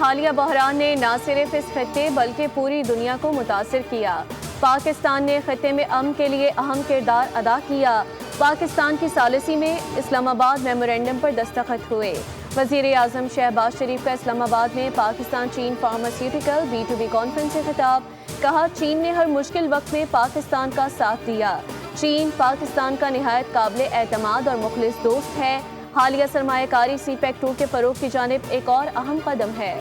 حالیہ بحران نے نہ صرف اس خطے بلکہ پوری دنیا کو متاثر کیا۔ پاکستان نے خطے میں امن کے لیے اہم کردار ادا کیا۔ پاکستان کی ثالثی میں اسلام آباد میمورنڈم پر دستخط ہوئے۔ وزیر اعظم شہباز شریف کا اسلام آباد میں پاکستان چین فارماسیوٹیکل B2B کانفرنس سے خطاب۔ کہا چین نے ہر مشکل وقت میں پاکستان کا ساتھ دیا۔ چین پاکستان کا نہایت قابل اعتماد اور مخلص دوست ہے۔ حالیہ سرمایہ کاری CPEC 2 کے فروغ کی جانب ایک اور اہم قدم ہے۔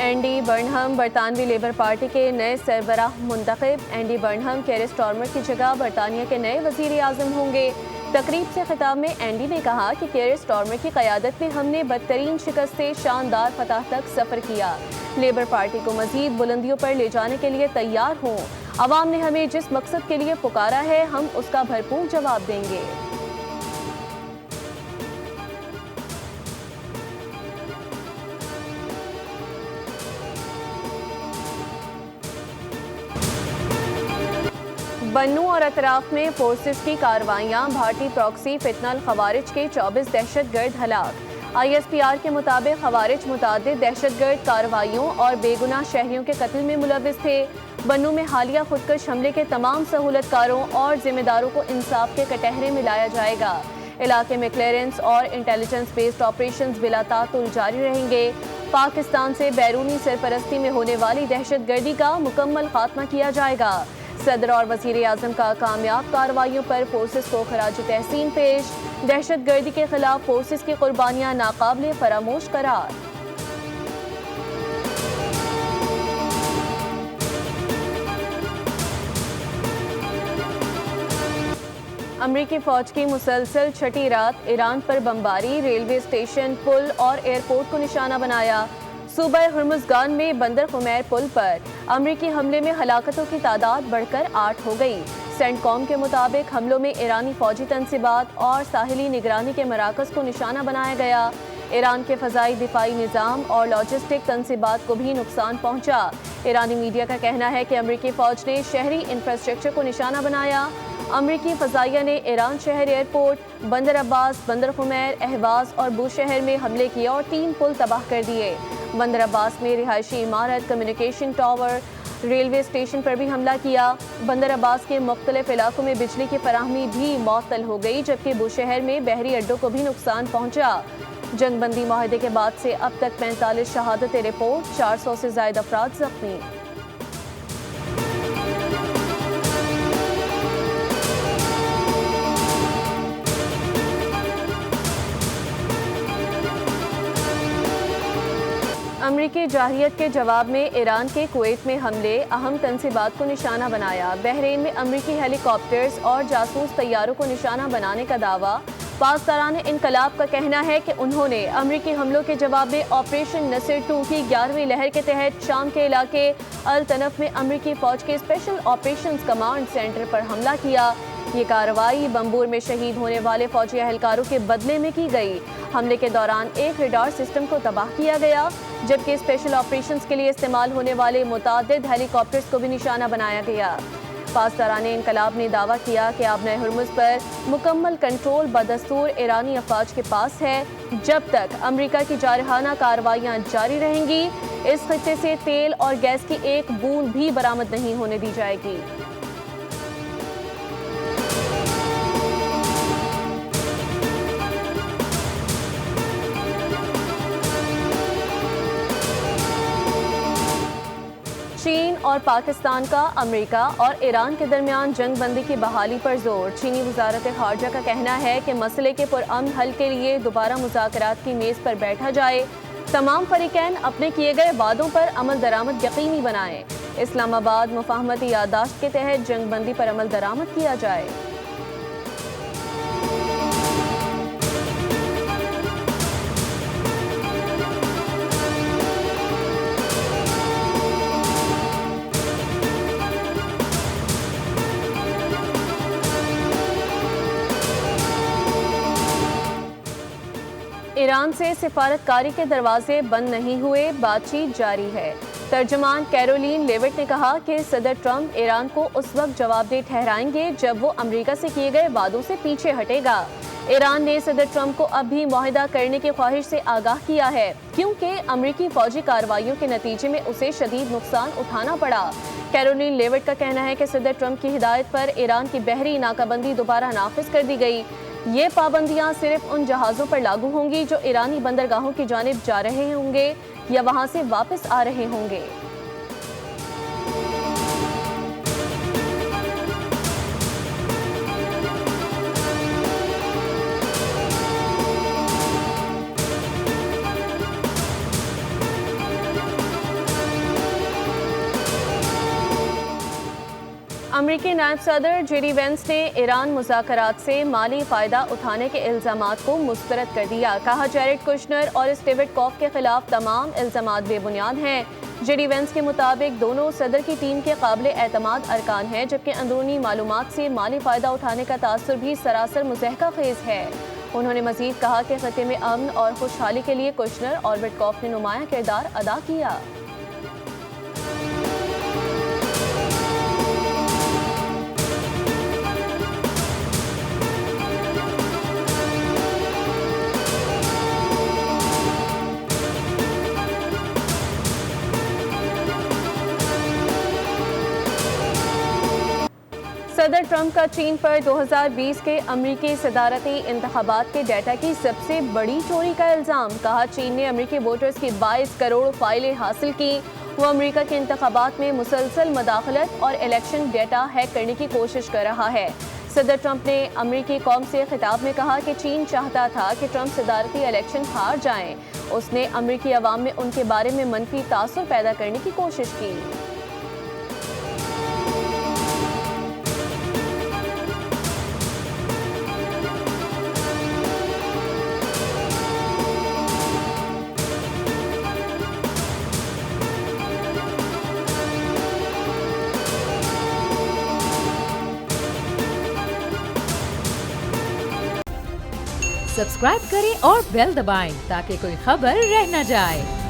اینڈی برنہم برطانوی لیبر پارٹی کے نئے سربراہ منتخب۔ اینڈی برنہم کیئر سٹارمر کی جگہ برطانیہ کے نئے وزیر اعظم ہوں گے۔ تقریب سے خطاب میں اینڈی نے کہا کہ کیئر سٹارمر کی قیادت میں ہم نے بدترین شکست سے شاندار فتح تک سفر کیا۔ لیبر پارٹی کو مزید بلندیوں پر لے جانے کے لیے تیار ہوں۔ عوام نے ہمیں جس مقصد کے لیے پکارا ہے ہم اس کا بھرپور جواب دیں گے۔ بنوں اور اطراف میں فورسز کی کارروائیاں۔ بھارتی پراکسی فتنہ الخوارج کے 24 دہشت گرد ہلاک۔ ISPR کے مطابق خوارج متعدد دہشت گرد کارروائیوں اور بے گناہ شہریوں کے قتل میں ملوث تھے۔ بنوں میں حالیہ خودکش حملے کے تمام سہولت کاروں اور ذمہ داروں کو انصاف کے کٹہرے میں لایا جائے گا۔ علاقے میں کلیئرنس اور انٹیلیجنس بیسڈ آپریشنز بلا تعطل جاری رہیں گے۔ پاکستان سے بیرونی سرپرستی میں ہونے والی دہشت گردی کا مکمل خاتمہ کیا جائے گا۔ صدر اور وزیر اعظم کا کامیاب کارروائیوں پر فورسز کو خراج تحسین پیش۔ دہشت گردی کے خلاف فورسز کی قربانیاں ناقابل فراموش قرار۔ امریکی فوج کی مسلسل چھٹی رات ایران پر بمباری۔ ریلوے اسٹیشن، پل اور ایئرپورٹ کو نشانہ بنایا۔ صوبہ ہرمزگان میں بندر خمیر پل پر امریکی حملے میں ہلاکتوں کی تعداد بڑھ کر 8 ہو گئی۔ سینٹ کام کے مطابق حملوں میں ایرانی فوجی تنصیبات اور ساحلی نگرانی کے مراکز کو نشانہ بنایا گیا۔ ایران کے فضائی دفاعی نظام اور لاجسٹک تنصیبات کو بھی نقصان پہنچا۔ ایرانی میڈیا کا کہنا ہے کہ امریکی فوج نے شہری انفراسٹرکچر کو نشانہ بنایا۔ امریکی فضائیہ نے ایران شہر ایئرپورٹ، بندر عباس، بندر خمیر، اہواز اور بوشہر میں حملے کیے اور 3 پل تباہ کر دیے۔ بندر عباس میں رہائشی عمارت، کمیونیکیشن ٹاور، ریلوے اسٹیشن پر بھی حملہ کیا۔ بندر عباس کے مختلف علاقوں میں بجلی کی فراہمی بھی معطل ہو گئی، جبکہ بوشہر میں بحری اڈوں کو بھی نقصان پہنچا۔ جنگ بندی معاہدے کے بعد سے اب تک 45 شہادتیں رپورٹ، 400 سے زائد افراد زخمی۔ امریکی جارحیت کے جواب میں ایران کے کویت میں حملے، اہم تنصیبات کو نشانہ بنایا۔ بحرین میں امریکی ہیلی کاپٹرز اور جاسوس طیاروں کو نشانہ بنانے کا دعویٰ۔ پاسداران انقلاب کا کہنا ہے کہ انہوں نے امریکی حملوں کے جواب میں آپریشن نصر 2 کی 11ویں لہر کے تحت شام کے علاقے التنف میں امریکی فوج کے اسپیشل آپریشنز کمانڈ سینٹر پر حملہ کیا۔ یہ کارروائی بمبور میں شہید ہونے والے فوجی اہلکاروں کے بدلے میں کی گئی۔ حملے کے دوران ایک ریڈار سسٹم کو تباہ کیا گیا، جبکہ اسپیشل آپریشنز کے لیے استعمال ہونے والے متعدد ہیلی کاپٹرز کو بھی نشانہ بنایا گیا۔ پاسداران انقلاب نے دعویٰ کیا کہ آبنۂ ہرمز پر مکمل کنٹرول بدستور ایرانی افواج کے پاس ہے۔ جب تک امریکہ کی جارحانہ کارروائیاں جاری رہیں گی، اس خطے سے تیل اور گیس کی ایک بوند بھی برآمد نہیں ہونے دی جائے گی۔ چین اور پاکستان کا امریکہ اور ایران کے درمیان جنگ بندی کی بحالی پر زور۔ چینی وزارت خارجہ کا کہنا ہے کہ مسئلے کے پرامن حل کے لیے دوبارہ مذاکرات کی میز پر بیٹھا جائے۔ تمام فریقین اپنے کیے گئے وعدوں پر عمل درآمد یقینی بنائیں۔ اسلام آباد مفاہمتی یادداشت کے تحت جنگ بندی پر عمل درآمد کیا جائے۔ ایران سے سفارتکاری کے دروازے بند نہیں ہوئے، بات چیت جاری ہے۔ ترجمان کیرولین لیوٹ نے کہا کہ صدر ٹرمپ ایران کو اس وقت جواب دہ ٹھہرائیں گے جب وہ امریکہ سے کیے گئے وعدوں سے پیچھے ہٹے گا۔ ایران نے صدر ٹرمپ کو اب بھی معاہدہ کرنے کی خواہش سے آگاہ کیا ہے، کیونکہ امریکی فوجی کارروائیوں کے نتیجے میں اسے شدید نقصان اٹھانا پڑا۔ کیرولین لیوٹ کا کہنا ہے کہ صدر ٹرمپ کی ہدایت پر ایران کی بحری ناکہ بندی دوبارہ نافذ کر دی گئی۔ یہ پابندیاں صرف ان جہازوں پر لاگو ہوں گی جو ایرانی بندرگاہوں کی جانب جا رہے ہوں گے یا وہاں سے واپس آ رہے ہوں گے۔ امریکی نائب صدر جے ڈی وینس نے ایران مذاکرات سے مالی فائدہ اٹھانے کے الزامات کو مسترد کر دیا۔ کہا جیریڈ کشنر اور اسٹیو وٹکوف کے خلاف تمام الزامات بے بنیاد ہیں۔ جے ڈی وینس کے مطابق دونوں صدر کی ٹیم کے قابل اعتماد ارکان ہیں، جبکہ اندرونی معلومات سے مالی فائدہ اٹھانے کا تاثر بھی سراسر مضحکہ خیز ہے۔ انہوں نے مزید کہا کہ خطے میں امن اور خوشحالی کے لیے کشنر اور وٹکوف نے نمایاں کردار ادا کیا۔ صدر ٹرمپ کا چین پر 2020 کے امریکی صدارتی انتخابات کے ڈیٹا کی سب سے بڑی چوری کا الزام۔ کہا چین نے امریکی ووٹرز کی 22 کروڑ فائلیں حاصل کی۔ وہ امریکہ کے انتخابات میں مسلسل مداخلت اور الیکشن ڈیٹا ہیک کرنے کی کوشش کر رہا ہے۔ صدر ٹرمپ نے امریکی قوم سے خطاب میں کہا کہ چین چاہتا تھا کہ ٹرمپ صدارتی الیکشن ہار جائیں۔ اس نے امریکی عوام میں ان کے بارے میں منفی تاثر پیدا کرنے کی کوشش کی۔ سبسکرائب کریں اور بیل دبائیں تاکہ کوئی خبر رہ نہ جائے۔